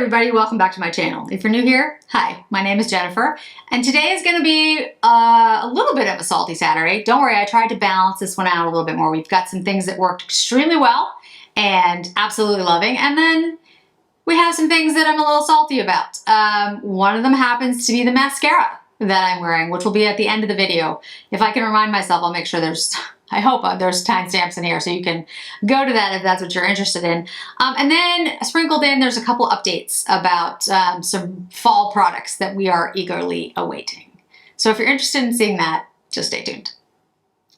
everybody, welcome back to my channel. If you're new here, hi, my name is Jennifer, and today is going to be a little bit of a salty Saturday. Don't worry, I tried to balance this one out a little bit more. We've got some things that worked extremely well and absolutely loving, and then we have some things that I'm a little salty about. One of them happens to be the mascara that I'm wearing, which will be at the end of the video. If I can remind myself, I'll make sure I hope there's timestamps in here so you can go to that if that's what you're interested in. And then sprinkled in, there's a couple updates about some fall products that we are eagerly awaiting. So if you're interested in seeing that, just stay tuned.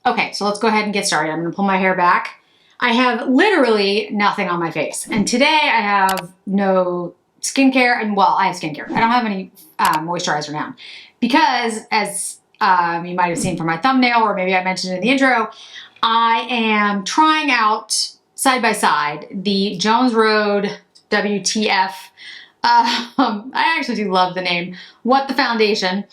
Okay, so let's go ahead and get started. I'm gonna pull my hair back. I have literally nothing on my face. And today I have no skincare, and well, I have skincare. I don't have any moisturizer now because as you might have seen from my thumbnail, or maybe I mentioned in the intro, I am trying out side by side the Jones Road WTF. I actually do love the name, What the Foundation,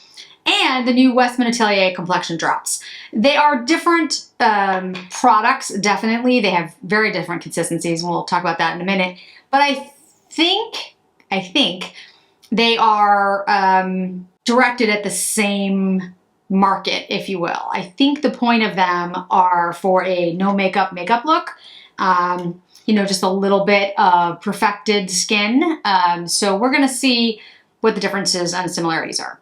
and the new Westman Atelier complexion drops. They are different products, definitely. They have very different consistencies, and we'll talk about that in a minute. But I think they are directed at the same market, if you will. I think the point of them are for a no makeup look. You know, just a little bit of perfected skin. So we're gonna see what the differences and similarities are.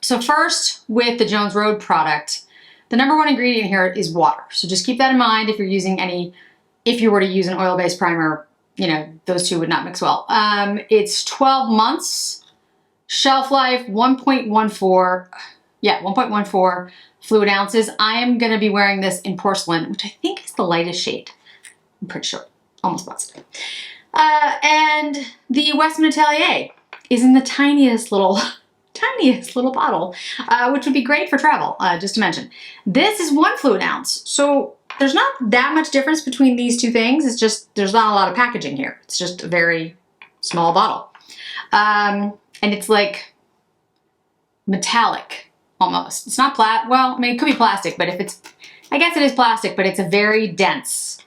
So first, with the Jones Road product, the number one ingredient here is water. So just keep that in mind if you're using if you were to use an oil-based primer, you know, those two would not mix well. It's 12 months, shelf life, 1.14 fluid ounces. I am gonna be wearing this in porcelain, which I think is the lightest shade. I'm pretty sure, almost positive. And the Westman Atelier is in the tiniest little bottle, which would be great for travel, just to mention. This is 1 fluid ounce, so there's not that much difference between these two things. It's just, there's not a lot of packaging here. It's just a very small bottle. And it's like metallic, almost. It's not well, I mean, it could be plastic, but I guess it is plastic, but it's a very dense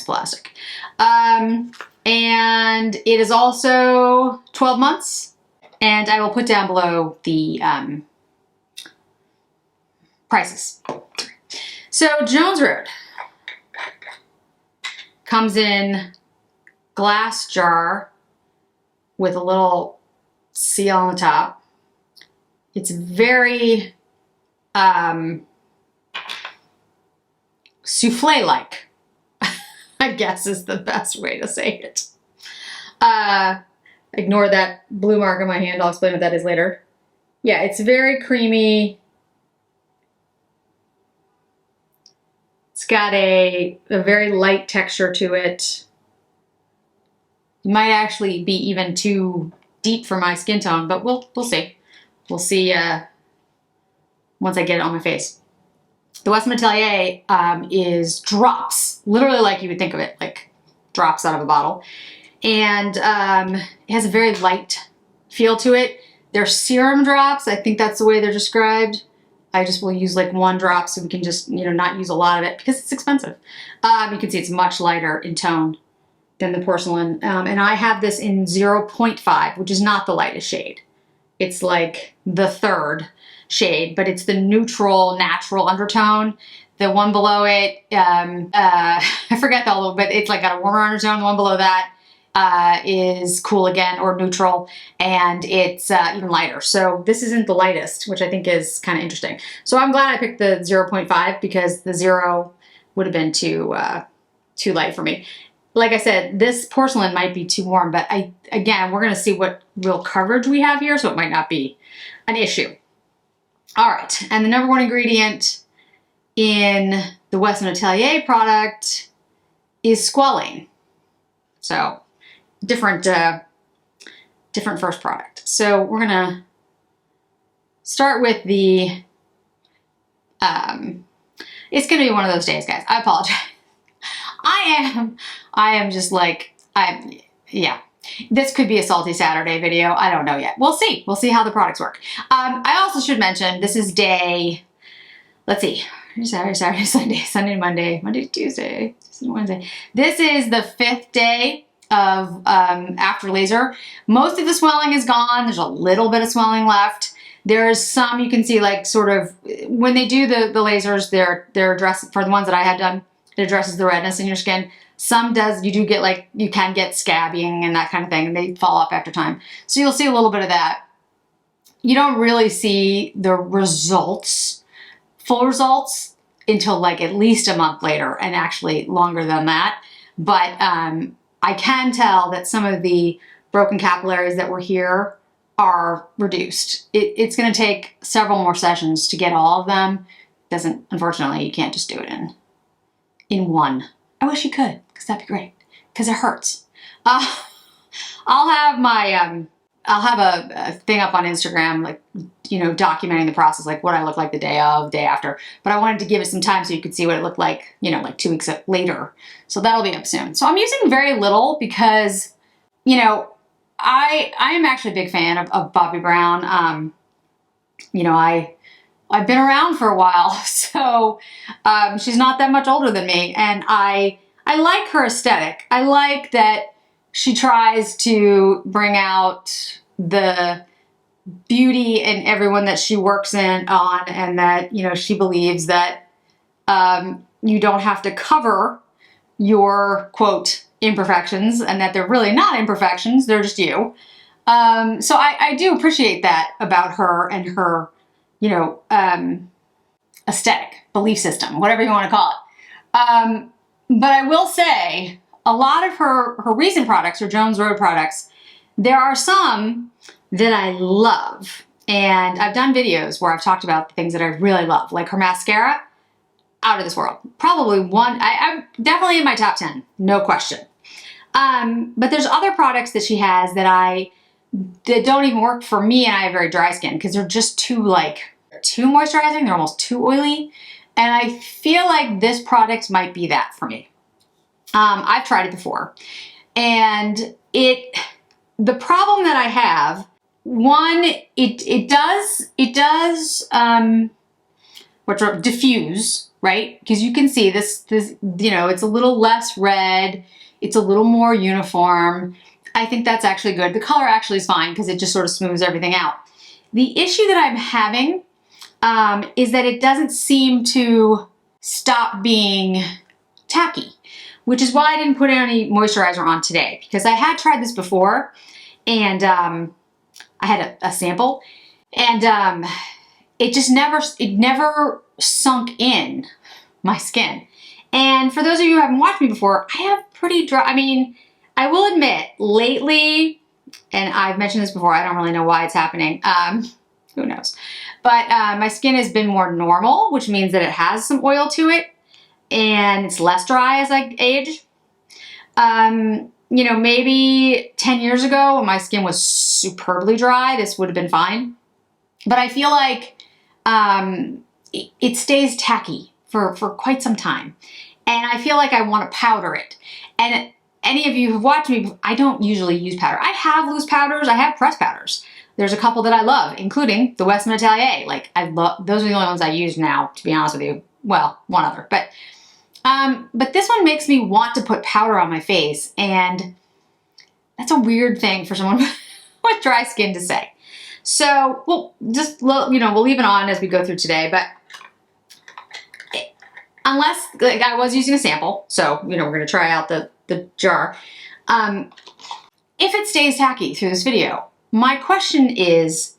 plastic. And it is also 12 months. And I will put down below the prices. So Jones Road comes in glass jar with a little seal on the top. It's very souffle-like, I guess is the best way to say it. Ignore that blue mark on my hand. I'll explain what that is later. Yeah, it's very creamy. It's got a very light texture to it. It might actually be even too deep for my skin tone, but we'll see. We'll see once I get it on my face. The Westman Atelier is drops, literally like you would think of it, like drops out of a bottle. And it has a very light feel to it. They're serum drops. I think that's the way they're described. I just will use like 1 drop so we can just, you know, not use a lot of it because it's expensive. You can see it's much lighter in tone than the porcelain. And I have this in 0.5, which is not the lightest shade. It's like the 3rd shade, but it's the neutral, natural undertone. The one below it, I forget the little bit, it's like got a warmer undertone. The one below that is cool again, or neutral, and it's even lighter. So this isn't the lightest, which I think is kind of interesting. So I'm glad I picked the 0.5 because the 0 would have been too light for me. Like I said, this porcelain might be too warm, but again, we're gonna see what real coverage we have here, so it might not be an issue. All right, and the number one ingredient in the Westman Atelier product is squalane. So different first product. So we're gonna start with the, it's gonna be one of those days, guys. I apologize. I am just like, yeah. This could be a salty Saturday video. I don't know yet. We'll see. We'll see how the products work. I also should mention this is day, let's see, Saturday, Sunday, Monday, Tuesday, Wednesday. This is the 5th day after laser. Most of the swelling is gone. There's a little bit of swelling left. There's some you can see, like, sort of when they do the lasers, they're addressed, for the ones that I had done, it addresses the redness in your skin. Some does, you do get, like, you can get scabbing and that kind of thing, and they fall off after time. So you'll see a little bit of that. You don't really see the results, full results, until like at least a month later, and actually longer than that. But I can tell that some of the broken capillaries that were here are reduced. It's going to take several more sessions to get all of them. Doesn't, unfortunately, you can't just do it in one. I wish you could, because that'd be great, because it hurts. I'll have my I'll have a thing up on Instagram, like, you know, documenting the process, like what I look like the day of, day after. But I wanted to give it some time so you could see what it looked like, you know, like 2 weeks later. So that'll be up soon. So I'm using very little because, you know, I am actually a big fan of Bobbi Brown. You know, I've been around for a while, so she's not that much older than me, and I like her aesthetic. I like that she tries to bring out the beauty in everyone that she works on, and that, you know, she believes that you don't have to cover your, quote, imperfections, and that they're really not imperfections, they're just you. So I do appreciate that about her and her, you know, aesthetic, belief system, whatever you want to call it. But I will say, a lot of her recent products, her Jones Road products, there are some that I love. And I've done videos where I've talked about the things that I really love, like her mascara, out of this world. Probably one, I'm definitely in my top 10, no question. But there's other products that she has that don't even work for me, and I have very dry skin, because they're just too moisturizing, they're almost too oily. And I feel like this product might be that for me. I've tried it before, and the problem that I have, one, it does diffuse, right? Because you can see this, you know, it's a little less red, it's a little more uniform. I think that's actually good. The color actually is fine because it just sort of smooths everything out. The issue that I'm having is that it doesn't seem to stop being tacky, which is why I didn't put any moisturizer on today, because I had tried this before, and I had a sample, and it never sunk in my skin. And for those of you who haven't watched me before, I have pretty dry, I mean, I will admit, lately, and I've mentioned this before, I don't really know why it's happening, who knows, but my skin has been more normal, which means that it has some oil to it, and it's less dry as I age. You know, maybe 10 years ago when my skin was superbly dry, this would have been fine. But I feel like it stays tacky for quite some time. And I feel like I want to powder it. And any of you who've watched me, I don't usually use powder. I have loose powders, I have pressed powders. There's a couple that I love, including the Westman Atelier. Like, those are the only ones I use now, to be honest with you. Well, one other, but this one makes me want to put powder on my face, and that's a weird thing for someone with dry skin to say. So we'll just, you know, we'll leave it on as we go through today, but unless, like, I was using a sample, so, you know, we're going to try out the jar. If it stays tacky through this video, my question is,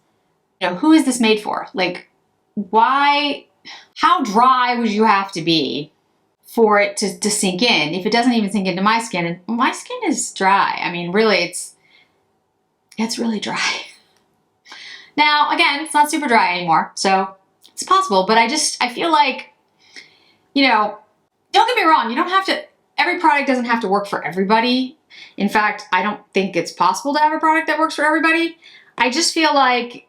you know, who is this made for? Like, why, how dry would you have to be for it to sink in if it doesn't even sink into my skin? And my skin is dry. I mean, really, it's really dry. Now, again, it's not super dry anymore, so it's possible, but I feel like, you know, don't get me wrong, you don't have to, every product doesn't have to work for everybody. In fact, I don't think it's possible to have a product that works for everybody. I just feel like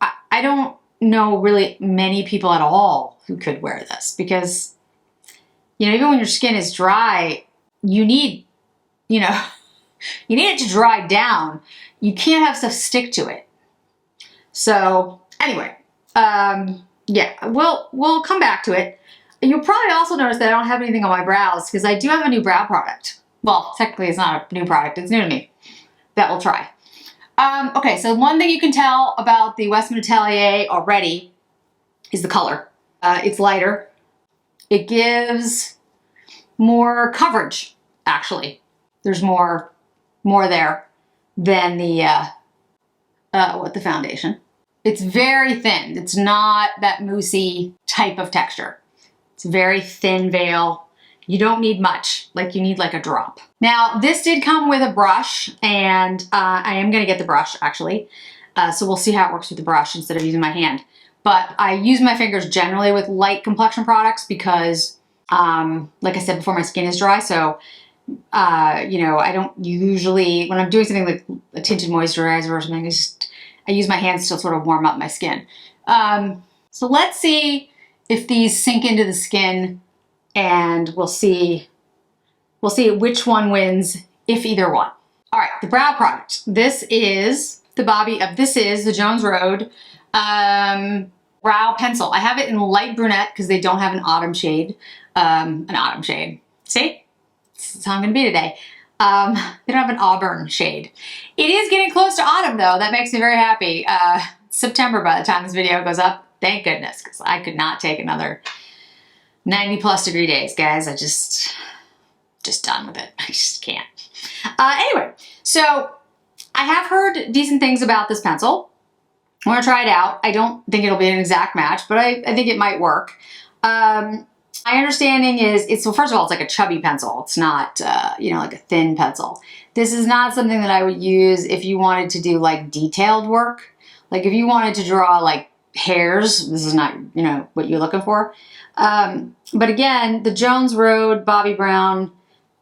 I don't know really many people at all who could wear this, because, you know, even when your skin is dry, you need, you know, you need it to dry down. You can't have stuff stick to it. So anyway, yeah, we'll come back to it. You'll probably also notice that I don't have anything on my brows, because I do have a new brow product. Well, technically it's not a new product, it's new to me. That we'll try. Okay, so one thing you can tell about the Westman Atelier already is the color. It's lighter. It gives more coverage, actually. There's more there than the foundation. It's very thin. It's not that moussey type of texture. It's a very thin veil. You don't need much, like you need like a drop. Now, this did come with a brush, and I am gonna get the brush actually. So we'll see how it works with the brush instead of using my hand. But I use my fingers generally with light complexion products because, like I said before, my skin is dry. So, you know, I don't usually, when I'm doing something like a tinted moisturizer or something, I use my hands to sort of warm up my skin. So let's see if these sink into the skin, and we'll see which one wins, if either one. All right, the brow product. This is the Jones Road brow pencil. I have it in light brunette because they don't have an autumn shade. See? That's how I'm gonna be today. They don't have an auburn shade. It is getting close to autumn though. That makes me very happy. September by the time this video goes up. Thank goodness, because I could not take another 90+ degree days, guys. I just done with it. I just can't. Anyway, so I have heard decent things about this pencil. I want to try it out. I don't think it'll be an exact match, but I think it might work. My understanding is, so first of all, it's like a chubby pencil. It's not, you know, like a thin pencil. This is not something that I would use if you wanted to do like detailed work. Like if you wanted to draw like hairs, this is not, you know, what you're looking for. But again, the Jones Road Bobbi Brown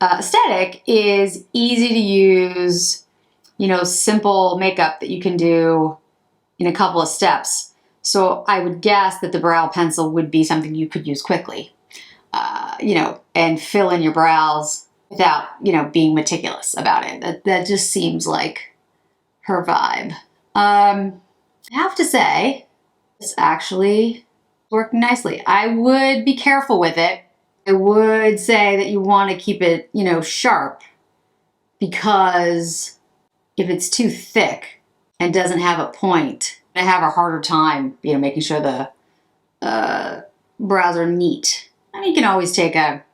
aesthetic is easy to use, you know, simple makeup that you can do in a couple of steps. So I would guess that the brow pencil would be something you could use quickly, you know, and fill in your brows without, you know, being meticulous about it. That just seems like her vibe. I have to say, it's actually working nicely. I would be careful with it. I would say that you want to keep it, you know, sharp, because if it's too thick and doesn't have a point, I have a harder time, you know, making sure the brows are neat. I mean, you can always take a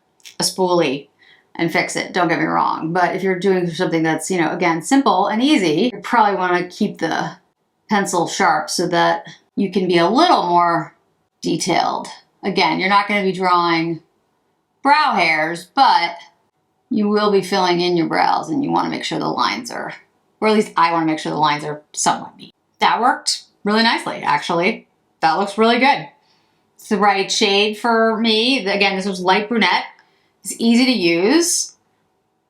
spoolie and fix it, don't get me wrong. But if you're doing something that's, you know, again, simple and easy, you probably want to keep the pencil sharp so that you can be a little more detailed. Again, you're not going to be drawing brow hairs, but you will be filling in your brows, and you want to make sure the lines are, or at least I want to make sure the lines are somewhat neat. That worked really nicely, actually. That looks really good. It's the right shade for me. Again, this was light brunette. It's easy to use.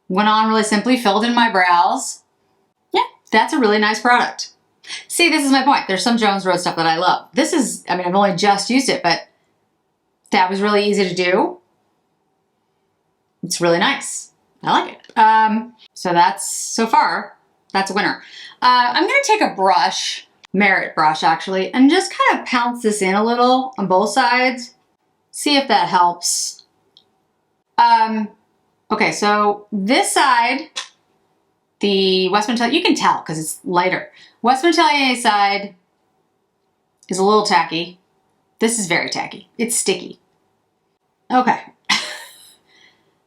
Went on really simply, filled in my brows. Yeah, that's a really nice product. See, this is my point. There's some Jones Road stuff that I love. This is, I mean, I've only just used it, but that was really easy to do. It's really nice. I like it. So that's, so far, that's a winner. I'm going to take a brush, Merit brush actually, and just kind of pounce this in a little on both sides. See if that helps. Okay, so this side, the Westman Atelier, you can tell because it's lighter. Westman Atelier side is a little tacky. This is very tacky. It's sticky. Okay.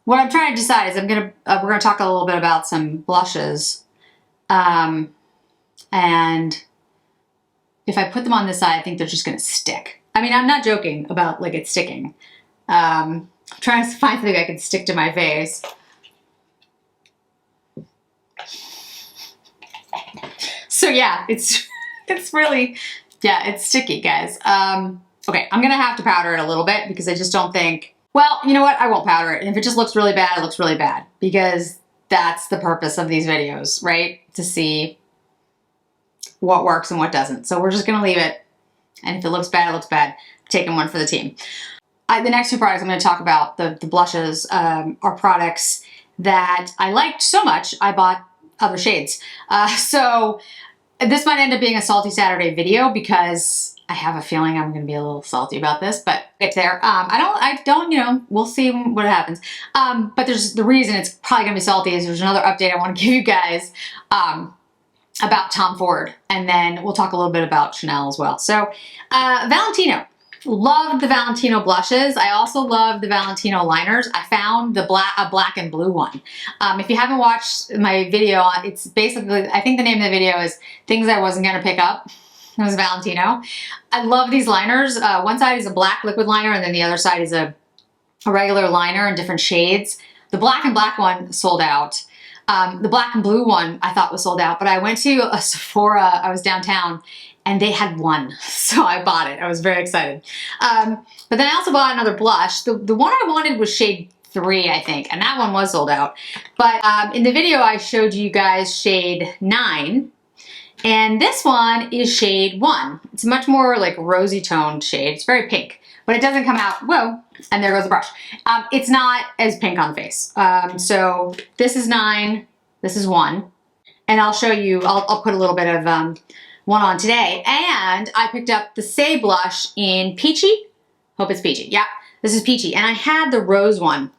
What I'm trying to decide is we're gonna talk a little bit about some blushes, and if I put them on this side, I think they're just gonna stick. I mean, I'm not joking about like it sticking. I'm trying to find something I can stick to my face. So yeah, it's really, yeah, it's sticky, guys. Okay, I'm gonna have to powder it a little bit because I just don't think, well, you know what? I won't powder it. And if it just looks really bad, it looks really bad, because that's the purpose of these videos, right? To see what works and what doesn't. So we're just gonna leave it. And if it looks bad, it looks bad. I'm taking one for the team. The next two products I'm gonna talk about, the blushes, are products that I liked so much, I bought other shades. So this might end up being a Salty Saturday video because I have a feeling I'm going to be a little salty about this, but it's there. I don't, you know, we'll see what happens. But there's the reason it's probably going to be salty is there's another update I want to give you guys about Tom Ford, and then we'll talk a little bit about Chanel as well. So Valentino. Loved the Valentino blushes. I also love the Valentino liners. I found a black and blue one. If you haven't watched my video, it's basically, I think the name of the video is Things I Wasn't Gonna Pick Up. It was Valentino. I love these liners. One side is a black liquid liner and then the other side is a regular liner in different shades. The black and black one sold out. The black and blue one I thought was sold out, but I went to a Sephora, I was downtown, and they had one, so I bought it. I was very excited. But then I also bought another blush. The one I wanted was shade 3, I think, and that one was sold out. But in the video, I showed you guys shade 9, and this one is shade 1. It's a much more like rosy toned shade. It's very pink, but it doesn't come out, whoa, and there goes the brush. It's not as pink on the face. So this is 9, this is 1, and I'll show you, I'll put a little bit of one on today, and I picked up the Saie blush in Peachy. Hope it's Peachy. Yeah, this is Peachy, and I had the rose one.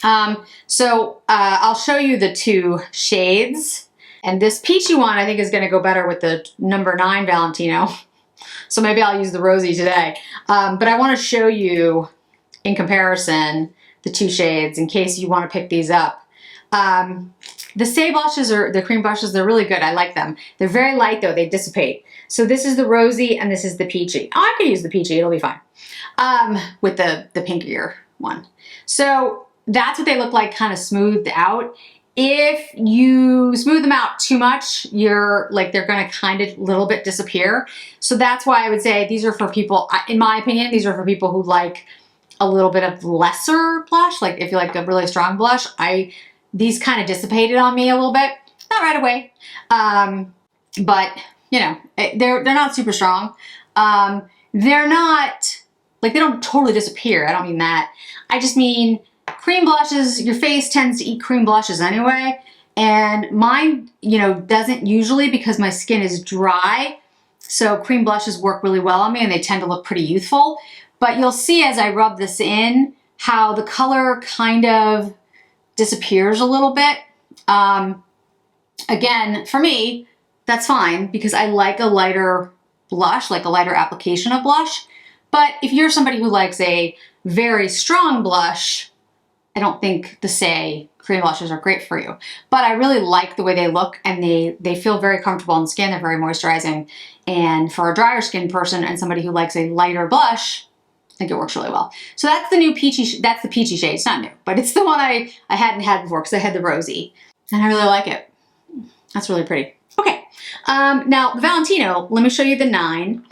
I'll show you the 2 shades, and this Peachy one I think is going to go better with the number 9 Valentino, so maybe I'll use the rosy today. But I want to show you in comparison the 2 shades in case you want to pick these up. The Saie blushes, or the cream blushes, they're really good. I like them. They're very light though, they dissipate. So this is the rosy and this is the peachy. Oh, I could use the peachy, it'll be fine. With the pinkier one. So that's what they look like, kind of smoothed out. If you smooth them out too much, they're gonna kind of a little bit disappear. So that's why I would say these are for people, in my opinion, these are for people who like a little bit of lesser blush. Like if you like a really strong blush, these kind of dissipated on me a little bit. Not right away, but you know, they're not super strong. They're not, like they don't totally disappear. I don't mean that. I just mean cream blushes, your face tends to eat cream blushes anyway. And mine, you know, doesn't usually because my skin is dry. So cream blushes work really well on me and they tend to look pretty youthful. But you'll see as I rub this in how the color kind of disappears a little bit. Again, for me, that's fine because I like a lighter blush, like a lighter application of blush. But if you're somebody who likes a very strong blush, I don't think the Saie cream blushes are great for you. But I really like the way they look and they feel very comfortable on the skin. They're very moisturizing. And for a drier skin person and somebody who likes a lighter blush, I think it works really well. So that's the new peachy, that's the peachy shade. It's not new, but it's the one I hadn't had before because I had the rosy and I really like it. That's really pretty. Okay, now the Valentino, let me show you the 9.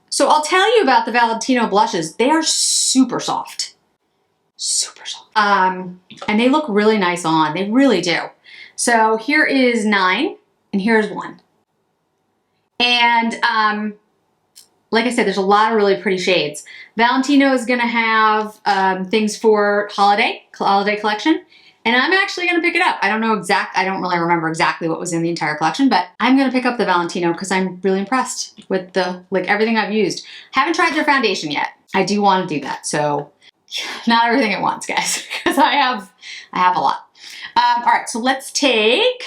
So I'll tell you about the Valentino blushes. They are super soft, super soft. And they look really nice on, they really do. So here is 9 and here's 1. And like I said, there's a lot of really pretty shades. Valentino is gonna have things for holiday collection, and I'm actually gonna pick it up. I don't really remember exactly what was in the entire collection, but I'm gonna pick up the Valentino because I'm really impressed with everything I've used. Haven't tried their foundation yet. I do want to do that, so not everything at once, guys, because I have a lot. All right, so let's take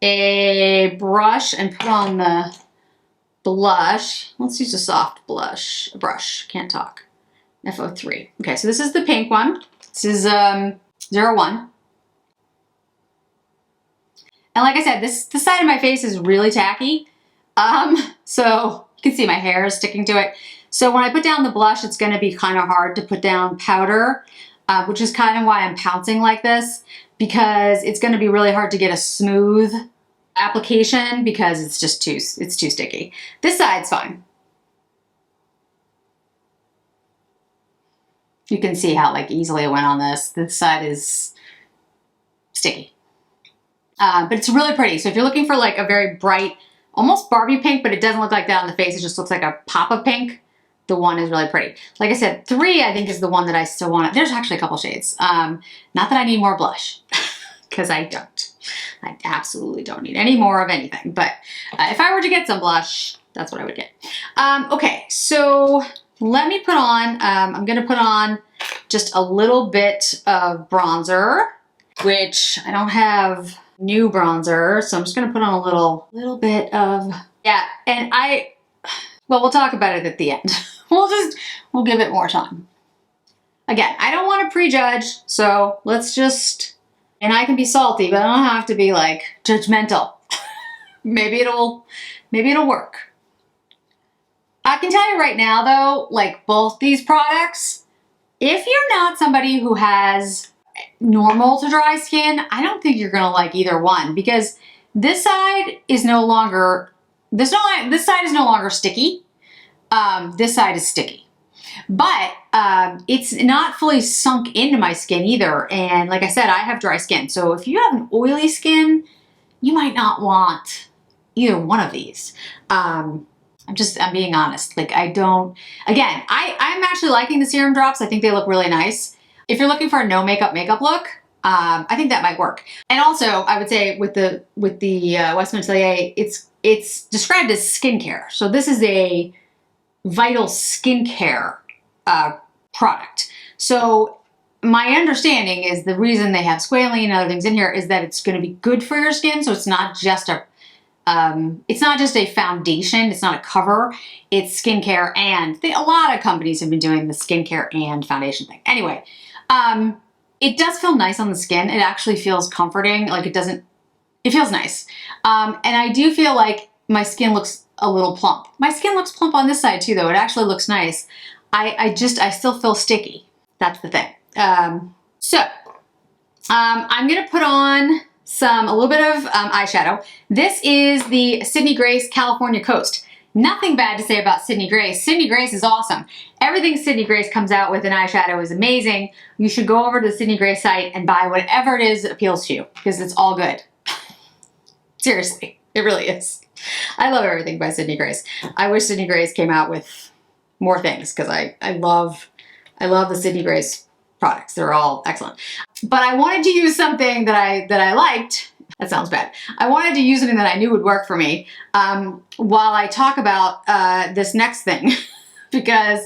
a brush and put on the blush. Let's use a soft brush. Can't talk. F03. Okay, so this is the pink one. This is 01. And like I said, this side of my face is really tacky. So you can see my hair is sticking to it. So when I put down the blush, it's going to be kind of hard to put down powder, which is kind of why I'm pouncing like this, because it's going to be really hard to get a smooth application because it's just too sticky. This side's fine. You can see how easily it went on this. This side is sticky. But it's really pretty. So if you're looking for a very bright, almost Barbie pink, but it doesn't look like that on the face, it just looks like a pop of pink, the 1 is really pretty. Like I said, 3 I think is the one that I still want. There's actually a couple shades. Not that I need more blush. because I don't. I absolutely don't need any more of anything. But if I were to get some blush, that's what I would get. Okay, so let me put on, I'm going to put on just a little bit of bronzer, which I don't have new bronzer. So I'm just going to put on a little bit of, yeah, and well, we'll talk about it at the end. We'll give it more time. Again, I don't want to prejudge, so let's just, and I can be salty, but I don't have to be like judgmental. Maybe it'll work. I can tell you right now though, like both these products, if you're not somebody who has normal to dry skin, I don't think you're gonna like either one, because this side is no longer, this side is no longer sticky. This side is sticky. But it's not fully sunk into my skin either. And like I said, I have dry skin. So if you have an oily skin, you might not want either one of these. I'm being honest. Like I'm actually liking the serum drops. I think they look really nice. If you're looking for a no makeup look, I think that might work. And also I would say with the Westman Atelier, it's described as skincare. So this is a vital skincare product. So my understanding is the reason they have squalene and other things in here is that it's going to be good for your skin. So it's not just a foundation. It's not a cover. It's skincare, and a lot of companies have been doing the skincare and foundation thing. Anyway, it does feel nice on the skin. It actually feels comforting. Like it feels nice. And I do feel like my skin looks a little plump. My skin looks plump on this side too, though. It actually looks nice. I still feel sticky. That's the thing. I'm gonna put on a little bit of eyeshadow. This is the Sydney Grace California Coast. Nothing bad to say about Sydney Grace. Sydney Grace is awesome. Everything Sydney Grace comes out with in eyeshadow is amazing. You should go over to the Sydney Grace site and buy whatever it is that appeals to you, because it's all good. Seriously, it really is. I love everything by Sydney Grace. I wish Sydney Grace came out with more things, because I love the Sydney Grace products. They're all excellent. But I wanted to use something that I liked. That sounds bad. I wanted to use something that I knew would work for me while I talk about this next thing, because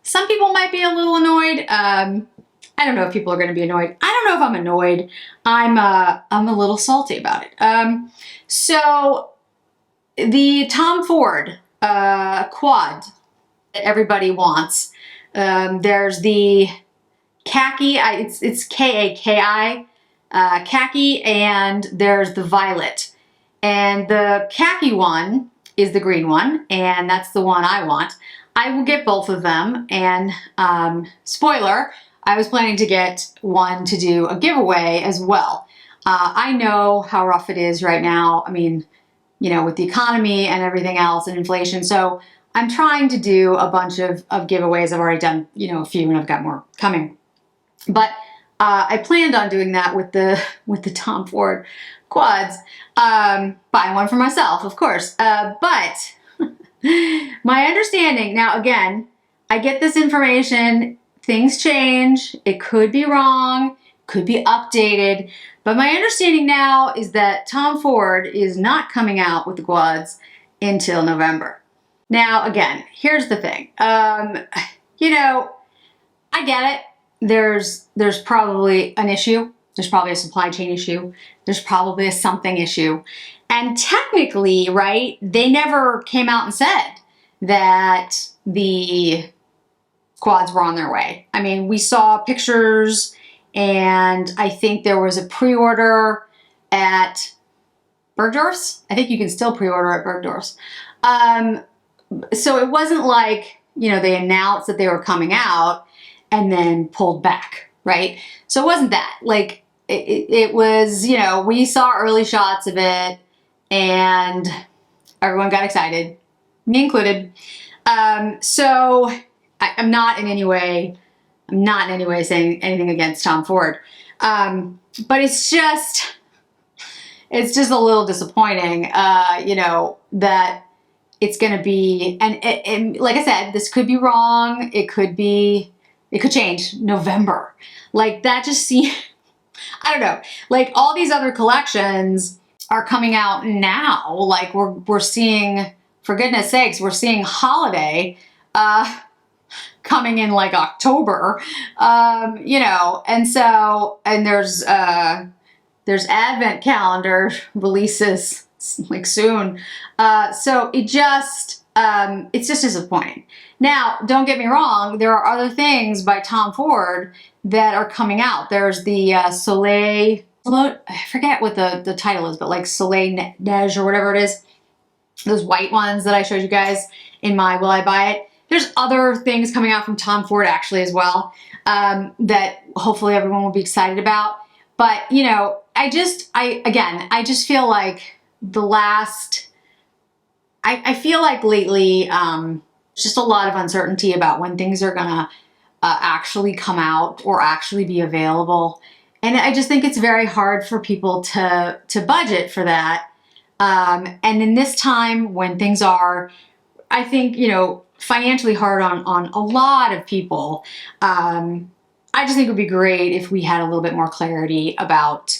some people might be a little annoyed. I don't know if people are going to be annoyed. I don't know if I'm annoyed. I'm a little salty about it. So the Tom Ford quad that everybody wants. There's the khaki. It's K-A-K-I. Khaki, and there's the violet. And the khaki one is the green one, and that's the one I want. I will get both of them, and spoiler, I was planning to get one to do a giveaway as well. I know how rough it is right now. I mean, you know, with the economy and everything else and inflation. So I'm trying to do a bunch of giveaways. I've already done, you know, a few, and I've got more coming. But I planned on doing that with the Tom Ford quads. Buying one for myself, of course. But my understanding, now again, I get this information, things change, it could be wrong, could be updated, but my understanding now is that Tom Ford is not coming out with the quads until November. Now again, here's the thing. You know, I get it. There's probably an issue. There's probably a supply chain issue. There's probably a something issue. And technically, right, they never came out and said that the quads were on their way. I mean, we saw pictures, and I think there was a pre-order at Bergdorf's. I think you can still pre-order at Bergdorf's. So it wasn't like, you know, they announced that they were coming out and then pulled back, right? So it wasn't that. Like, it was, you know, we saw early shots of it, and everyone got excited, me included. So I'm not in any way saying anything against Tom Ford. But it's just a little disappointing, you know, that it's going to be, and like I said, this could be wrong. It could change November. Like, that just seems, I don't know. Like all these other collections are coming out now. Like we're seeing, for goodness sakes, we're seeing holiday coming in like October, you know, and so, and there's advent calendar releases like soon. So it's just disappointing. Now, don't get me wrong, there are other things by Tom Ford that are coming out. There's the Soleil, I forget what the title is, but like Soleil Neige or whatever it is. Those white ones that I showed you guys in my Will I Buy It? There's other things coming out from Tom Ford actually as well, that hopefully everyone will be excited about. But, you know, I just feel like I feel like lately, just a lot of uncertainty about when things are gonna actually come out or actually be available. And I just think it's very hard for people to budget for that. And in this time when things are, I think, you know, financially hard on a lot of people, I just think it would be great if we had a little bit more clarity about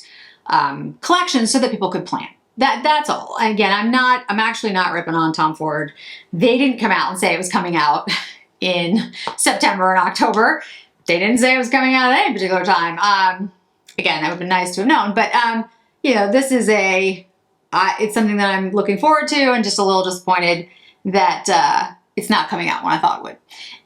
collections so that people could plan. That's all. And again, I'm actually not ripping on Tom Ford. They didn't come out and say it was coming out in September and October. They didn't say it was coming out at any particular time. Again, that would have been nice to have known, but you know, this is it's something that I'm looking forward to, and just a little disappointed that it's not coming out when I thought it would.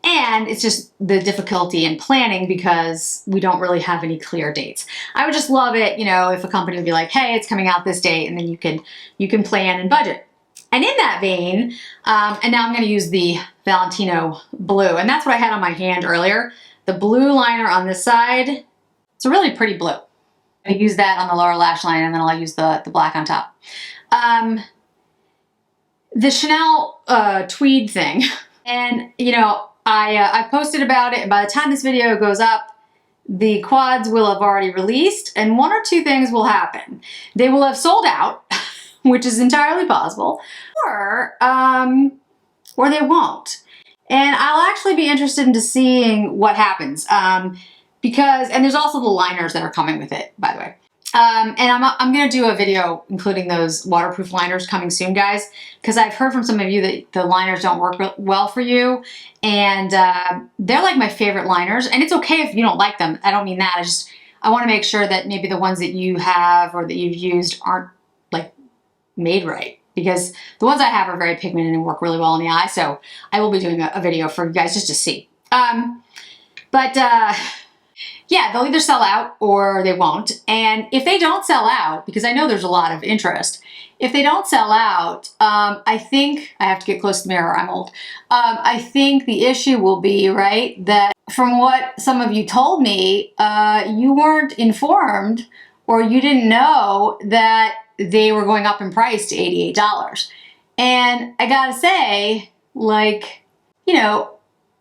And it's just the difficulty in planning because we don't really have any clear dates. I would just love it, you know, if a company would be like, hey, it's coming out this date, and then you can plan and budget. And in that vein, and now I'm going to use the Valentino blue, and that's what I had on my hand earlier. The blue liner on this side, it's a really pretty blue. I use that on the lower lash line, and then I'll use the black on top. The Chanel tweed thing, and you know, I posted about it, and by the time this video goes up, the quads will have already released, and one or two things will happen. They will have sold out, which is entirely possible, or they won't. And I'll actually be interested in seeing what happens, because, and there's also the liners that are coming with it, by the way. And I'm going to do a video including those waterproof liners coming soon, guys, because I've heard from some of you that the liners don't work well for you, and they're like my favorite liners. And it's okay if you don't like them. I don't mean that. I want to make sure that maybe the ones that you have or that you've used aren't like made right, because the ones I have are very pigmented and work really well in the eye. So I will be doing a video for you guys just to see. Yeah, they'll either sell out or they won't. And if they don't sell out, because I know there's a lot of interest, if they don't sell out, I think, I have to get close to the mirror, I'm old. I think the issue will be, right, that from what some of you told me, you weren't informed or you didn't know that they were going up in price to $88. And I gotta say, like, you know,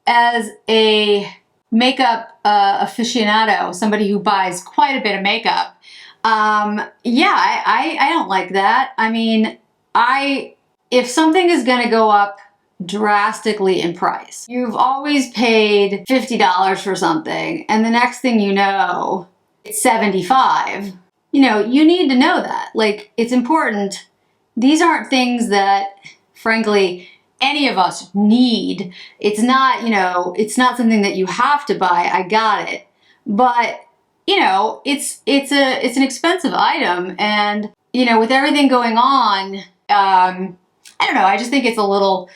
as a makeup aficionado, somebody who buys quite a bit of makeup, yeah, I don't like that. I mean, if something is gonna go up drastically in price, you've always paid $50 for something, and the next thing you know, it's $75. You know, you need to know that. Like, it's important. These aren't things that, frankly, any of us need. It's not, you know, it's not something that you have to buy. I got it. But, you know, it's an expensive item, and, you know, with everything going on, I don't know, I just think it's a little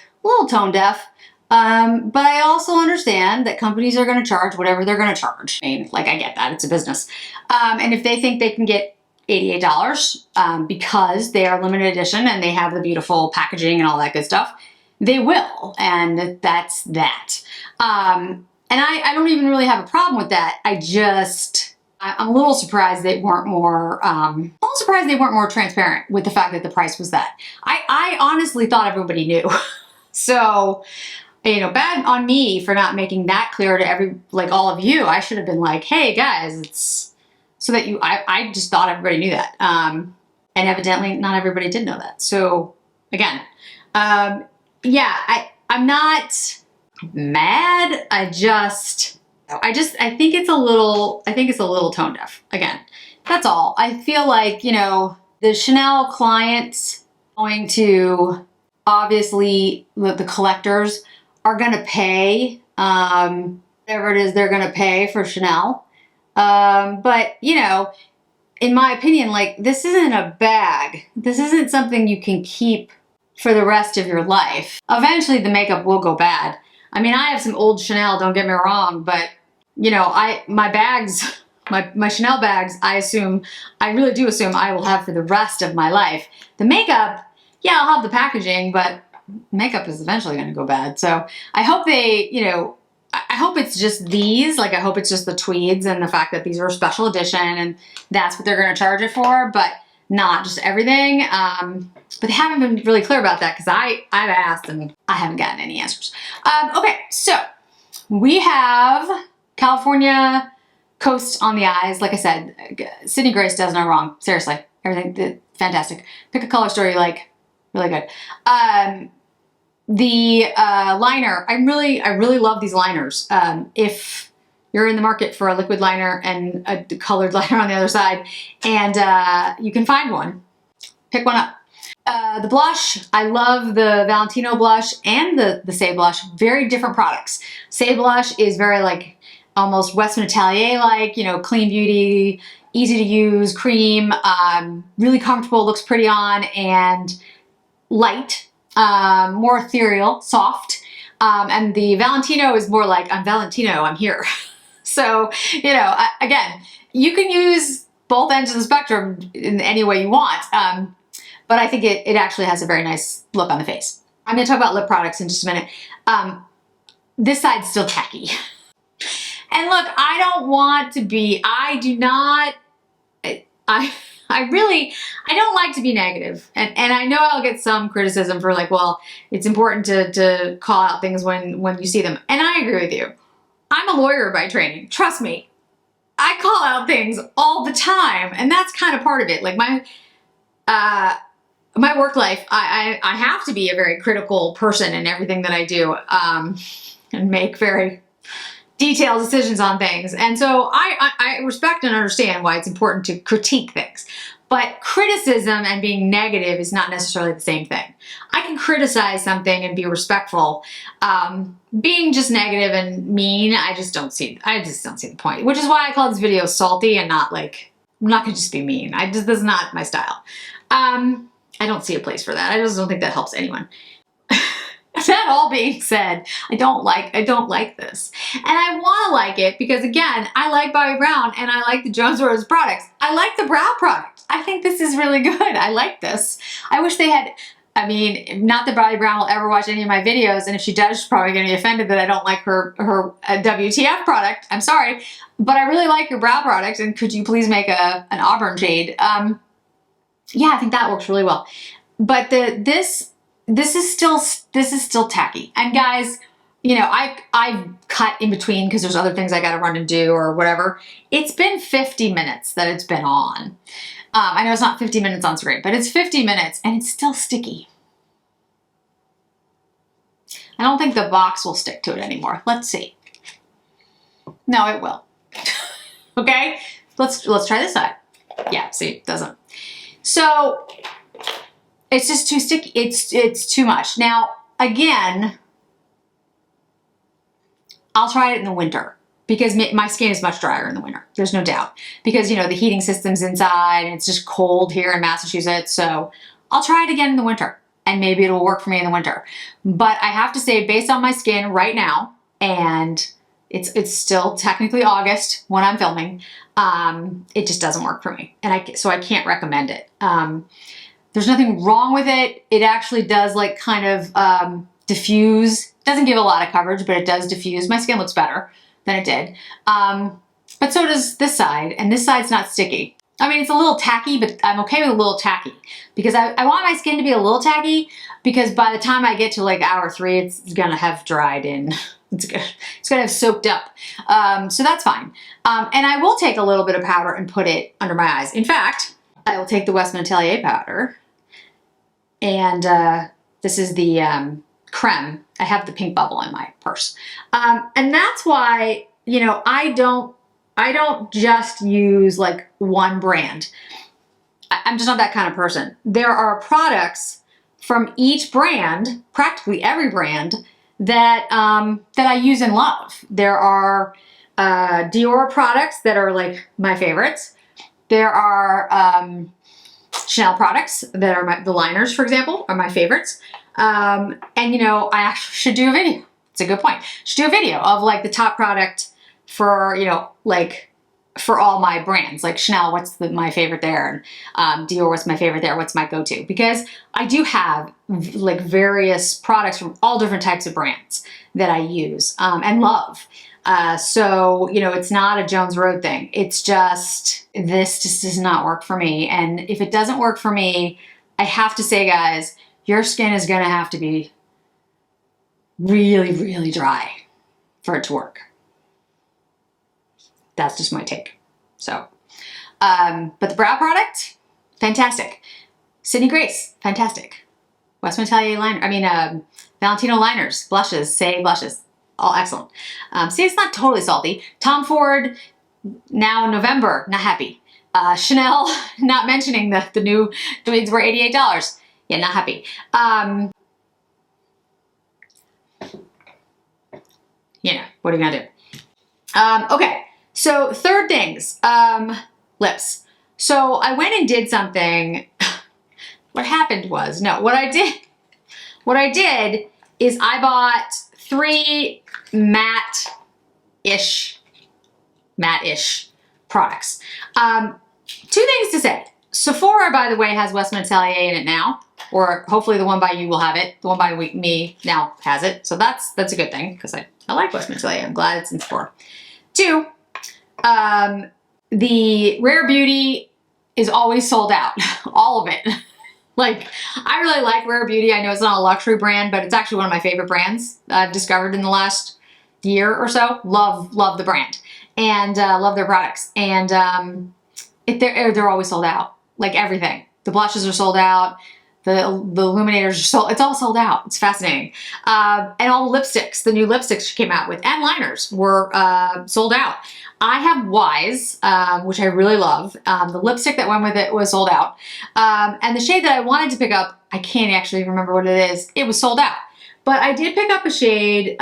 tone deaf. But I also understand that companies are going to charge whatever they're going to charge. I mean, like, I get that. It's a business. And if they think they can get $88 because they are limited edition and they have the beautiful packaging and all that good stuff, they will, and that's that. And I don't even really have a problem with that. I'm a little surprised they weren't more, transparent with the fact that the price was that. I honestly thought everybody knew. So, you know, bad on me for not making that clear to all of you. I should have been like, hey guys, it's so that I just thought everybody knew that. And evidently not everybody did know that. So again, yeah, I'm not mad. I think it's a little tone deaf. Again, That's all. I feel like, you know, the Chanel clients going to, obviously, the collectors are going to pay whatever it is they're going to pay for Chanel. But, you know, in my opinion, like, this isn't a bag. This isn't something you can keep for the rest of your life. Eventually the makeup will go bad. I mean, I have some old Chanel, don't get me wrong, but, you know, my bags, my Chanel bags, I really do assume I will have for the rest of my life. The makeup, yeah, I'll have the packaging, but makeup is eventually going to go bad. So I hope they, you know, I hope it's just these, like I hope it's just the tweeds and the fact that these are a special edition and that's what they're going to charge it for, but not just everything. But they haven't been really clear about that because I've asked and I haven't gotten any answers. Okay, so we have California Coast on the eyes. Like I said, Sydney Grace does no wrong. Seriously, everything fantastic. Pick a color story you like, really good. The liner, I really love these liners. If you're in the market for a liquid liner and a colored liner on the other side, and you can find one, pick one up. The blush, I love the Valentino blush and the Saie blush. Very different products. Saie blush is very like almost Westman Atelier like, you know, clean beauty, easy to use, cream, really comfortable, looks pretty on, and light, more ethereal, soft. And the Valentino is more like, I'm Valentino, I'm here. So, you know, again, you can use both ends of the spectrum in any way you want. But I think it actually has a very nice look on the face. I'm going to talk about lip products in just a minute. This side's still tacky. And look, I don't want to be, I don't like to be negative. And I know I'll get some criticism for like, well, it's important to call out things when you see them. And I agree with you. I'm a lawyer by training. Trust me. I call out things all the time. And that's kind of part of it. Like my work life, I have to be a very critical person in everything that I do, and make very detailed decisions on things. And so I respect and understand why it's important to critique things. But criticism and being negative is not necessarily the same thing. I can criticize something and be respectful. Being just negative and mean, I just don't see the point. Which is why I call this video salty and not like, I'm not gonna just be mean. This is not my style. I don't see a place for that. I just don't think that helps anyone. That all being said, I don't like this. And I want to like it because, again, I like Bobbi Brown and I like the Jones Road products. I like the brow product. I think this is really good. I like this. I wish they had, I mean, not that Bobbi Brown will ever watch any of my videos, and if she does, she's probably going to be offended that I don't like her WTF product. I'm sorry. But I really like your brow product, and could you please make an auburn shade? Yeah, I think that works really well. But this is still tacky. And guys, you know, I cut in between because there's other things I got to run and do or whatever. It's been 50 minutes that it's been on. I know it's not 50 minutes on screen, but it's 50 minutes and it's still sticky. I don't think the box will stick to it anymore. Let's see. No, it will. Okay, let's try this side. Yeah, see, it doesn't. So it's just too sticky. It's too much. Now, again, I'll try it in the winter because my skin is much drier in the winter. There's no doubt. Because, you know, the heating system's inside and it's just cold here in Massachusetts. So I'll try it again in the winter and maybe it'll work for me in the winter. But I have to say, based on my skin right now, and it's still technically August when I'm filming, it just doesn't work for me. And so I can't recommend it. There's nothing wrong with it. It actually does like kind of diffuse. Doesn't give a lot of coverage, but it does diffuse. My skin looks better than it did. But so does this side, and this side's not sticky. I mean, it's a little tacky, but I'm okay with a little tacky because I want my skin to be a little tacky because by the time I get to like hour 3, it's gonna have dried in. It's gonna have soaked up. So that's fine. And I will take a little bit of powder and put it under my eyes. In fact, I will take the Westman Atelier powder, and this is the creme. I have the pink bubble in my purse. And that's why, you know, I don't I don't just use like one brand. I'm just not that kind of person. There are products from each brand, practically every brand, that that I use and love. There are Dior products that are like my favorites. There are Chanel products that are the liners, for example, are my favorites. And you know, I actually should do a video. It's a good point. Should do a video of like the top product for, you know, like for all my brands. Like Chanel, what's my favorite there? And Dior, what's my favorite there? What's my go-to? Because I do have like various products from all different types of brands that I use and love. So, you know, it's not a Jones Road thing. It's just, this just does not work for me. And if it doesn't work for me, I have to say, guys, your skin is going to have to be really, really dry for it to work. That's just my take. So, but the brow product, fantastic. Sydney Grace, fantastic. Westman Atelier liner, Valentino liners, blushes, Saie blushes, all excellent. See, it's not totally salty. Tom Ford, now in November, not happy. Chanel, not mentioning the new twigs were $88. Yeah, not happy. You know, what are you gonna do? Okay, so third things, lips. So I went and did something. What happened was, no, what I did is I bought 3 matte-ish products. 2 things to say. Sephora, by the way, has Westman Atelier in it now, or hopefully the one by you will have it. The one by me now has it, so that's a good thing because I like Westman Atelier. I'm glad it's in Sephora. 2, the Rare Beauty is always sold out, all of it. Like, I really like Rare Beauty. I know it's not a luxury brand, but it's actually one of my favorite brands I've discovered in the last year or so. Love the brand and love their products. And they're always sold out. Like everything. The blushes are sold out. The illuminators are sold. It's all sold out. It's fascinating. And all the lipsticks, the new lipsticks she came out with, and liners were sold out. I have Wise, which I really love. The lipstick that went with it was sold out. And the shade that I wanted to pick up, I can't actually remember what it is. It was sold out. But I did pick up a shade.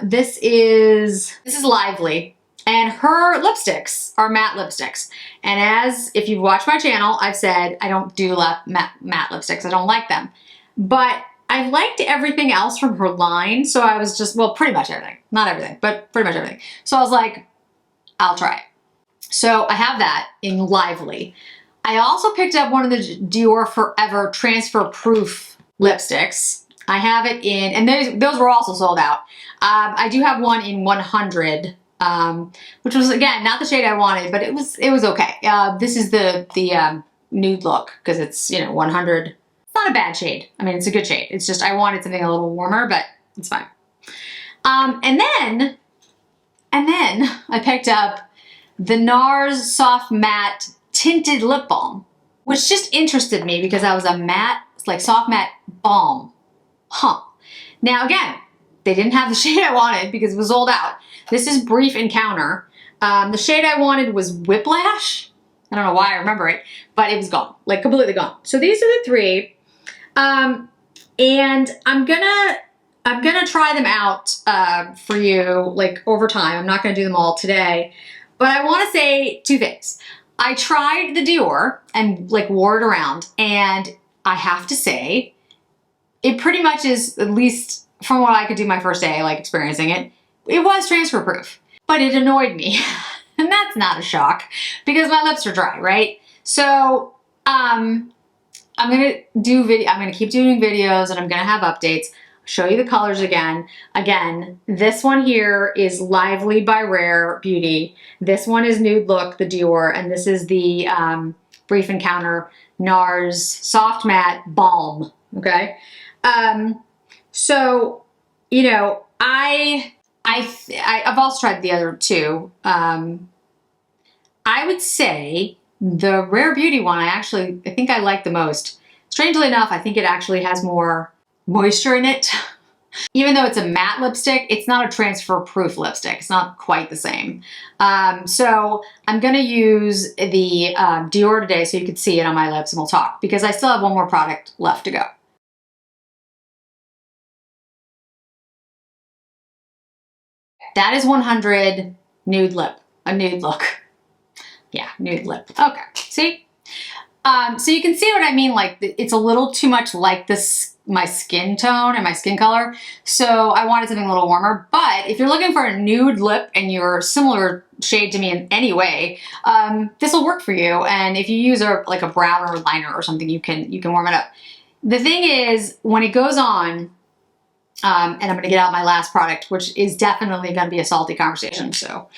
This is Lively. And her lipsticks are matte lipsticks. And as, if you've watched my channel, I've said I don't do matte lipsticks. I don't like them. But I liked everything else from her line. So I was just, well, pretty much everything. Not everything, but pretty much everything. So I was like, I'll try it. So I have that in Lively. I also picked up one of the Dior Forever Transfer Proof lipsticks. I have it in, and those were also sold out. I do have one in 100, which was, again, not the shade I wanted, but it was okay. This is the nude look, because it's, you know, 100. It's not a bad shade. I mean, it's a good shade. It's just, I wanted something a little warmer, but it's fine. And then I picked up the NARS Soft Matte Tinted Lip Balm, which just interested me because that was a matte, like soft matte balm. Huh. Now again, they didn't have the shade I wanted because it was sold out. This is Brief Encounter. The shade I wanted was Whiplash. I don't know why I remember it, but it was gone, like completely gone. So these are the 3. And I'm gonna try them out for you, like, over time. I'm not gonna do them all today, but I wanna say 2 things. I tried the Dior and like wore it around, and I have to say, it pretty much is, at least from what I could do my first day, like experiencing it, it was transfer proof, but it annoyed me. And that's not a shock because my lips are dry, right? So, I'm gonna keep doing videos, and I'm gonna have updates. Show you the colors again. Again, this one here is Lively by Rare Beauty. This one is Nude Look, the Dior, and this is the Brief Encounter NARS Soft Matte Balm, okay? So, you know, I've also tried the other 2. I would say the Rare Beauty one, I think I like the most. Strangely enough, I think it actually has more moisture in it. Even though it's a matte lipstick, it's not a transfer proof lipstick. It's not quite the same. So I'm gonna use the Dior today so you can see it on my lips and we'll talk, because I still have one more product left to go. That is 100 nude lip, a nude look. Yeah, nude lip. Okay, see? So you can see what I mean, like it's a little too much like this, my skin tone and my skin color. So I wanted something a little warmer, but if you're looking for a nude lip and you're similar shade to me in any way, this will work for you. And if you use like a brown or liner or something, you can warm it up. The thing is, when it goes on, and I'm gonna get out my last product, which is definitely gonna be a salty conversation. So,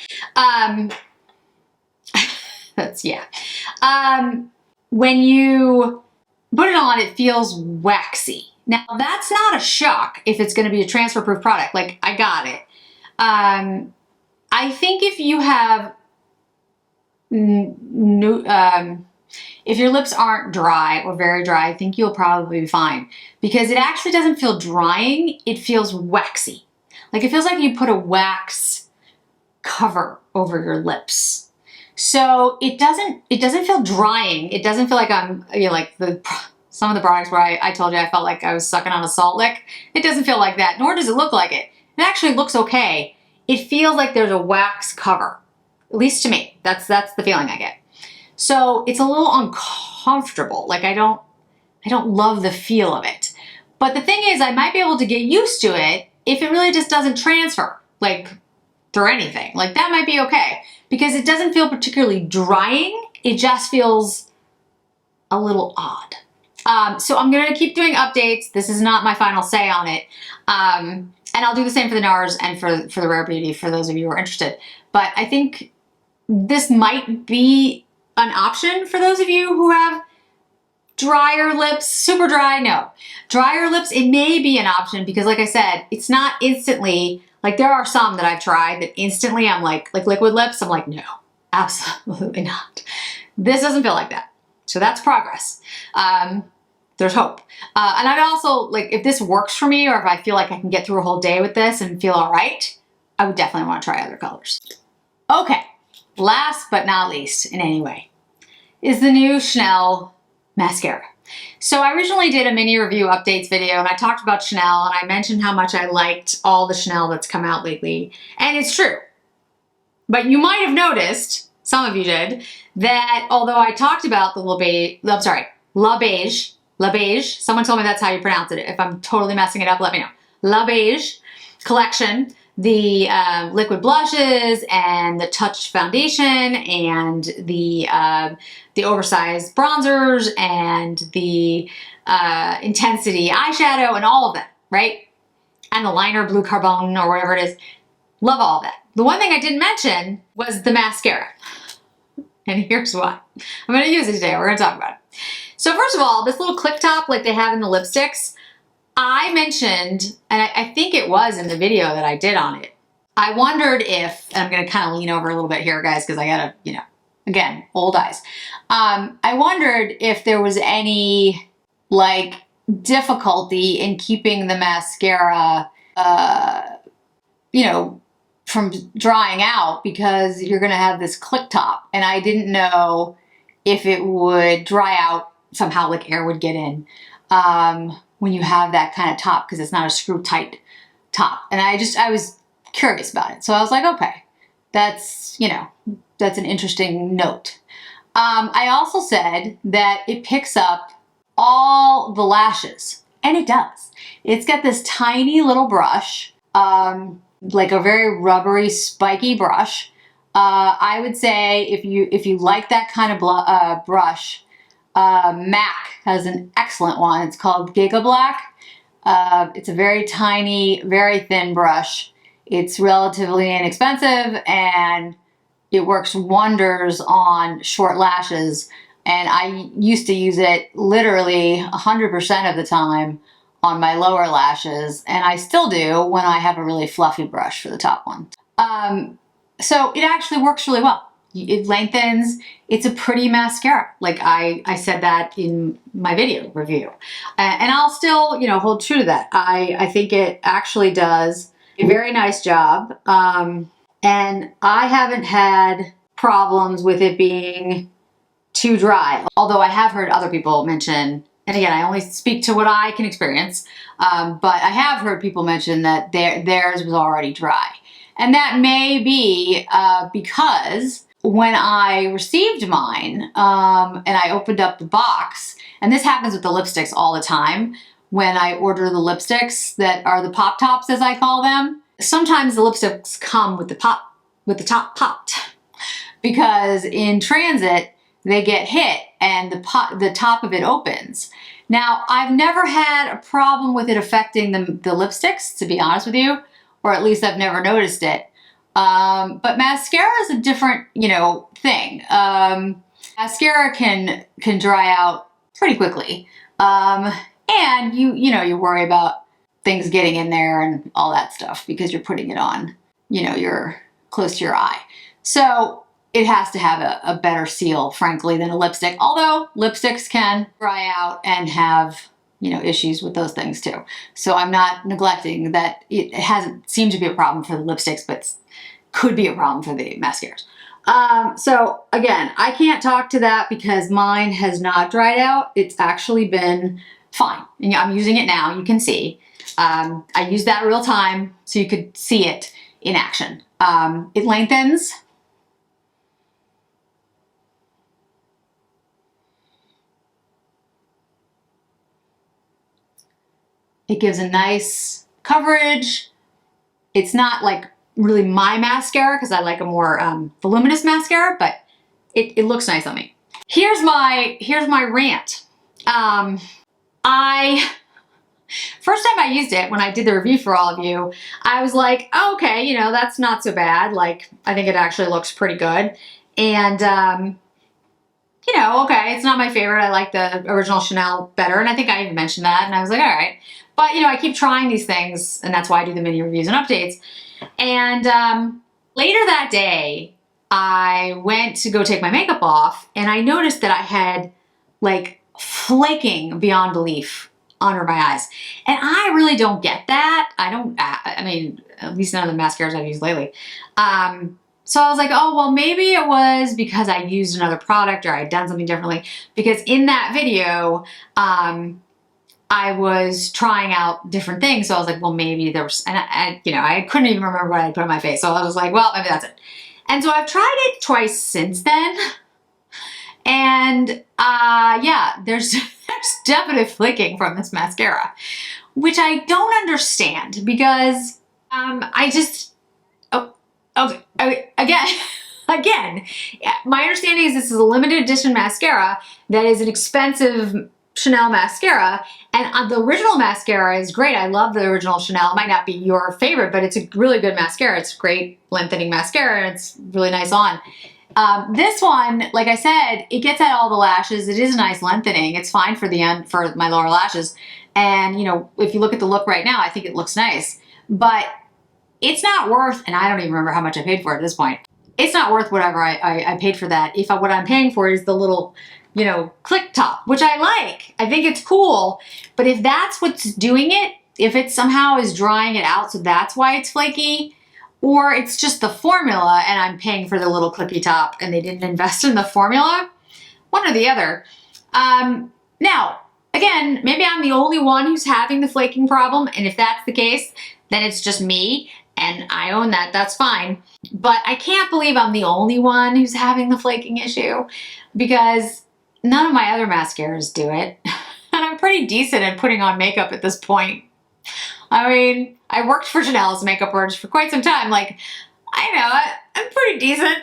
that's, yeah. When you put it on, it feels waxy. Now, that's not a shock if it's going to be a transfer-proof product. Like, I got it. I think if you have, if your lips aren't dry or very dry, I think you'll probably be fine, because it actually doesn't feel drying. It feels waxy. Like, it feels like you put a wax cover over your lips. So it doesn't feel drying. It doesn't feel like I'm, you know, like some of the products where I told you I felt like I was sucking on a salt lick. It doesn't feel like that, nor does it look like it. It actually looks okay. It feels like there's a wax cover, at least to me. That's the feeling I get. So it's a little uncomfortable. Like I don't love the feel of it. But the thing is, I might be able to get used to it if it really just doesn't transfer, like through anything. Like that might be okay, because it doesn't feel particularly drying. It just feels a little odd. So I'm gonna keep doing updates. This is not my final say on it. And I'll do the same for the NARS and for the Rare Beauty, for those of you who are interested. But I think this might be an option for those of you who have drier lips, super dry, no. Drier lips, it may be an option, because like I said, it's not instantly, like there are some that I've tried that instantly I'm like liquid lips, I'm like, no, absolutely not. This doesn't feel like that. So that's progress. There's hope. And I'd also, like, if this works for me, or if I feel like I can get through a whole day with this and feel all right, I would definitely want to try other colors. Okay, last but not least in any way is the new Chanel mascara. So I originally did a mini review updates video and I talked about Chanel and I mentioned how much I liked all the Chanel that's come out lately. And it's true. But you might have noticed, some of you did, that although I talked about the La Beige, someone told me that's how you pronounce it. If I'm totally messing it up, let me know. La Beige collection, the liquid blushes and the Touch foundation and the oversized bronzers and the intensity eyeshadow and all of that, right? And the liner, Blue Carbone or whatever it is. Love all of that. The one thing I didn't mention was the mascara. And here's why. I'm going to use it today. We're going to talk about it. So first of all, this little click top like they have in the lipsticks, I mentioned, and I think it was in the video that I did on it, I wondered if, and I'm going to kind of lean over a little bit here, guys, because I got to, you know, again, old eyes. I wondered if there was any, like, difficulty in keeping the mascara, you know, from drying out, because you're going to have this click top. And I didn't know if it would dry out somehow, like air would get in when you have that kind of top, because it's not a screw tight top. And I was curious about it. So I was like, okay, that's, you know, that's an interesting note. I also said that it picks up all the lashes, and it does. It's got this tiny little brush, like a very rubbery, spiky brush. I would say if you like that kind of brush, MAC has an excellent one. It's called Giga Black. It's a very tiny, very thin brush. It's relatively inexpensive and it works wonders on short lashes. And I used to use it literally 100% of the time on my lower lashes. And I still do when I have a really fluffy brush for the top one. So it actually works really well. it lengthens. It's a pretty mascara. Like I said that in my video review. And I'll still, you know, hold true to that. I think it actually does a very nice job. And I haven't had problems with it being too dry. Although I have heard other people mention, and again, I only speak to what I can experience, but I have heard people mention that theirs was already dry. And that may be because when I received mine and I opened up the box, and this happens with the lipsticks all the time, when I order the lipsticks that are the pop tops, as I call them, sometimes the lipsticks come with the top popped, because in transit they get hit and the top of it opens. Now, I've never had a problem with it affecting the lipsticks, to be honest with you, or at least I've never noticed it. But mascara is a different, you know, thing. Mascara can dry out pretty quickly. And you worry about things getting in there and all that stuff because you're putting it on, you know, you're close to your eye. So it has to have a better seal, frankly, than a lipstick. Although lipsticks can dry out and have, you know, issues with those things too. So I'm not neglecting that it hasn't seemed to be a problem for the lipsticks, but could be a problem for the mascaras. So again, I can't talk to that because mine has not dried out. It's actually been fine. And I'm using it now, you can see. I used that real time so you could see it in action. It lengthens. It gives a nice coverage. It's not like really my mascara because I like a more voluminous mascara, but it looks nice on me. Here's my rant. First time I used it, when I did the review for all of you, I was like, oh, okay, you know, that's not so bad. Like, I think it actually looks pretty good. And, you know, okay, it's not my favorite. I like the original Chanel better. And I think I even mentioned that. And I was like, all right. But, you know, I keep trying these things, and that's why I do the mini reviews and updates. And later that day, I went to go take my makeup off, and I noticed that I had, like, flaking beyond belief under my eyes. And I really don't get that. I mean, at least none of the mascaras I've used lately. So I was like, oh, well, maybe it was because I used another product or I'd done something differently. Because in that video, I was trying out different things. So I was like, well, maybe there was, and I couldn't even remember what I put on my face. So I was like, well, maybe that's it. And so I've tried it twice since then. And yeah, there's definite flaking from this mascara, which I don't understand because again, my understanding is this is a limited edition mascara that is an expensive Chanel mascara, and the original mascara is great. I love the original Chanel. It might not be your favorite, but it's a really good mascara. It's great lengthening mascara, and it's really nice on. This one, like I said, it gets at all the lashes. It is a nice lengthening. It's fine for for my lower lashes. And, you know, if you look at the look right now, I think it looks nice. But it's not worth, and I don't even remember how much I paid for it at this point. It's not worth whatever I paid for that. What I'm paying for is the little, you know, click top, which I like. I think it's cool. But if that's what's doing it, if it somehow is drying it out, so that's why it's flaky, or it's just the formula and I'm paying for the little clicky top and they didn't invest in the formula, one or the other. Now, again, maybe I'm the only one who's having the flaking problem, and if that's the case, then it's just me, and I own that, that's fine. But I can't believe I'm the only one who's having the flaking issue, because none of my other mascaras do it. And I'm pretty decent at putting on makeup at this point. I mean, I worked for Chanel as a makeup artist for quite some time. Like, I know, I'm pretty decent.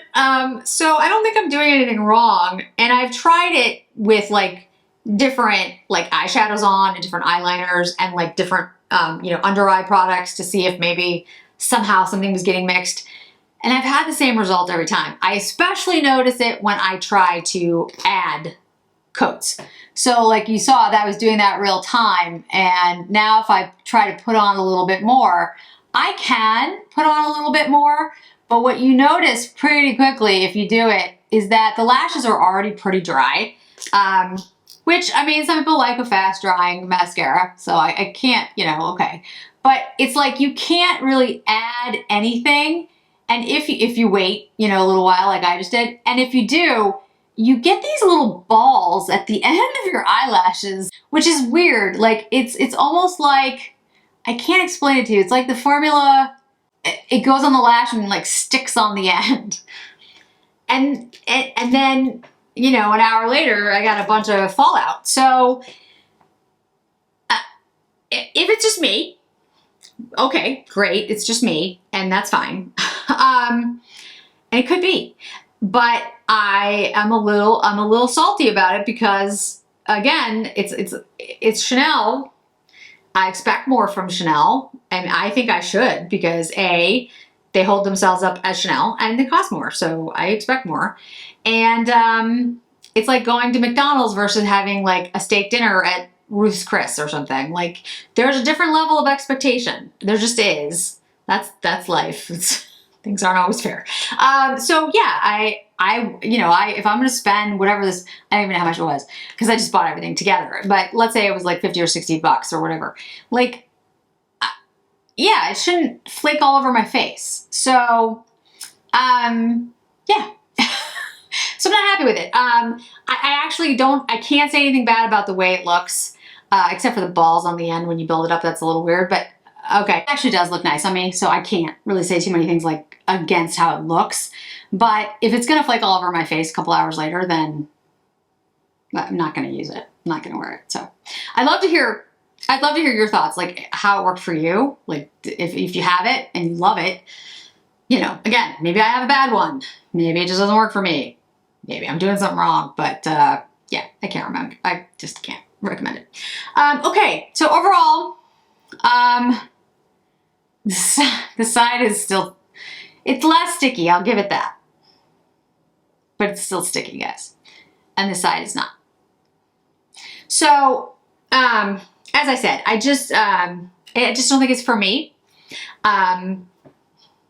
So I don't think I'm doing anything wrong. And I've tried it with like different like eyeshadows on and different eyeliners and like different, under eye products to see if maybe somehow something was getting mixed. And I've had the same result every time. I especially notice it when I try to add coats. So like you saw, that was doing that real time. And now if I try to put on a little bit more, I can put on a little bit more, But what you notice pretty quickly if you do it is that the lashes are already pretty dry. Which, I mean, some people like a fast drying mascara, so I can't, you know, okay. But it's like you can't really add anything. And if you wait, you know, a little while like I just did, and if you do, you get these little balls at the end of your eyelashes, which is weird. Like it's almost like, I can't explain it to you. It's like the formula, it goes on the lash and like sticks on the end. And then, you know, an hour later, I got a bunch of fallout. So if it's just me, okay, great. It's just me, and that's fine. And it could be, but I'm a little salty about it because, again, it's Chanel. I expect more from Chanel, and I think I should because A, they hold themselves up as Chanel, and they cost more, so I expect more. And it's like going to McDonald's versus having like a steak dinner at Ruth's Chris or something. Like, there's a different level of expectation. There just is. That's life. Things aren't always fair. So yeah, if I'm gonna spend whatever this, I don't even know how much it was because I just bought everything together. But let's say it was like 50 or 60 bucks or whatever. Like, yeah, it shouldn't flake all over my face. So, yeah. So I'm not happy with it. I actually I can't say anything bad about the way it looks, except for the balls on the end when you build it up. That's a little weird, but okay. It actually does look nice on me, so I can't really say too many things like against how it looks. But if it's gonna flake all over my face a couple hours later, then I'm not gonna use it. I'm not gonna wear it. So I'd love to hear your thoughts, like how it worked for you. Like if you have it and you love it, you know, again, maybe I have a bad one. Maybe it just doesn't work for me. Maybe I'm doing something wrong, but yeah, I can't remember. I just can't recommend it. Okay, so overall, the side is still, it's less sticky, I'll give it that. But it's still sticky, guys. And the side is not. So, as I said, I just don't think it's for me.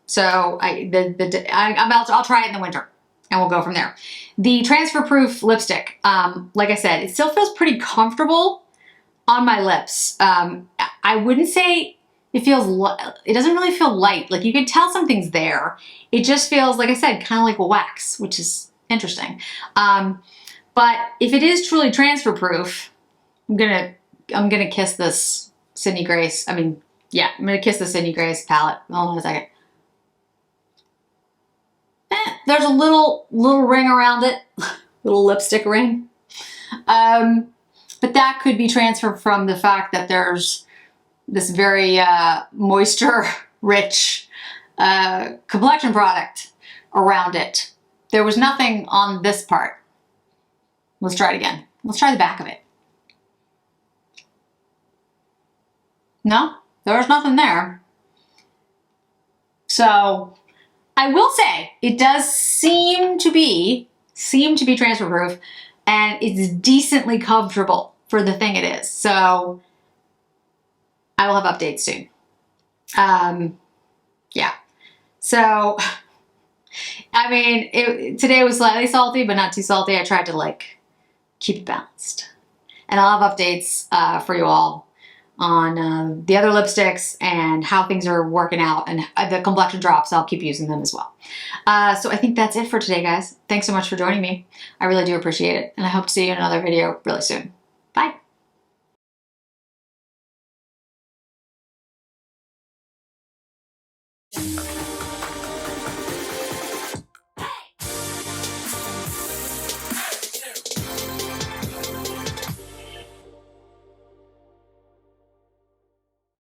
So I'll try it in the winter and we'll go from there. The transfer proof lipstick, like I said, it still feels pretty comfortable on my lips. I wouldn't say it doesn't really feel light. Like, you can tell something's there. It just feels, like I said, kind of like a wax, which is interesting. But if it is truly transfer proof, I'm gonna kiss this Sydney Grace. I'm gonna kiss the Sydney Grace palette. Hold on a second. There's a little ring around it, little lipstick ring. But that could be transferred from the fact that there's this very moisture-rich complexion product around it. There was nothing on this part. Let's try it again. Let's try the back of it. No, there was nothing there. So I will say it does seem to be transfer proof, and it's decently comfortable for the thing it is. So I will have updates soon. Yeah. So, I mean, today was slightly salty, but not too salty. I tried to like keep it balanced. And I'll have updates for you all on the other lipsticks and how things are working out, and the complexion drops. I'll keep using them as well. So I think that's it for today, guys. Thanks so much for joining me. I really do appreciate it, and I hope to see you in another video really soon.